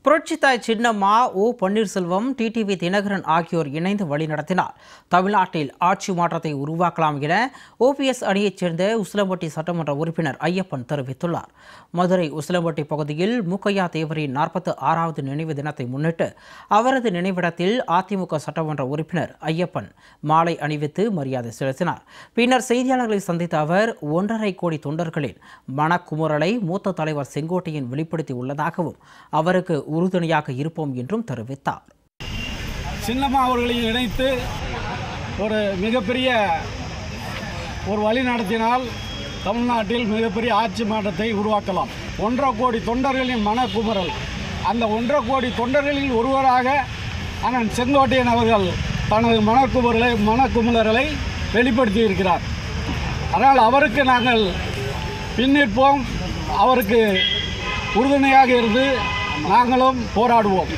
புரட்சித்தாய் சின்னம்மா ஓ Panneerselvam TTV Dinakaran ஆகியோர் இணைந்து வழிநடத்தினார் தமிழ்நாட்டில் ஆட்சி மாற்றத்தை உருவாக்கலாம் என ஓபிஎஸ் அணியைச் சேர்ந்த உசிலம்பட்டி சட்டமன்ற உறுப்பினர் ஐயப்பன் தெரிவித்துள்ளார். மதுரை உசிலம்பட்டி பகுதியில் மூக்கையா தேவரின் 46வது நினைவு தினத்தை முன்னிட்டு அவரது நினைவிடத்தில் அதிமுக சட்டமன்ற உறுப்பினர் ஐயப்பன் மாலை அணிவித்து மரியாதை செலுத்தினார். பின்னர் செய்தியாளர்களை சந்தித்த அவர் 1.5 கோடி தொண்டர்களின் மனக்குமுறலை மூத்த தலைவர் செங்கோட்டையன் வெளிப்படுத்தியுள்ளதாகவும் அவருக்கு உறுதுணையாக இருப்போம் என்றும் தெரிவித்தார். சின்னம்மா அவர்களையும் இணைத்து ஒரு மிகப்பெரிய வழி நடத்தினால் தமிழ்நாட்டில் மிகப்பெரிய ஆட்சி மாற்றத்தை உருவாக்கலாம். 1.5 கோடி தொண்டர்களின் மனக்குமுறல், அந்த 1.5 கோடி தொண்டர்களில் ஒருவராக அண்ணன் செங்கோட்டையன் அவர்கள் தனது மனக்குமுறலை வெளிப்படுத்தி இருக்கிறார். அதனால் அவருக்கு நாங்கள் பின்னிற்போம், அவருக்கு உறுதுணையாக இருந்து நாங்களும் போராடுவோம்.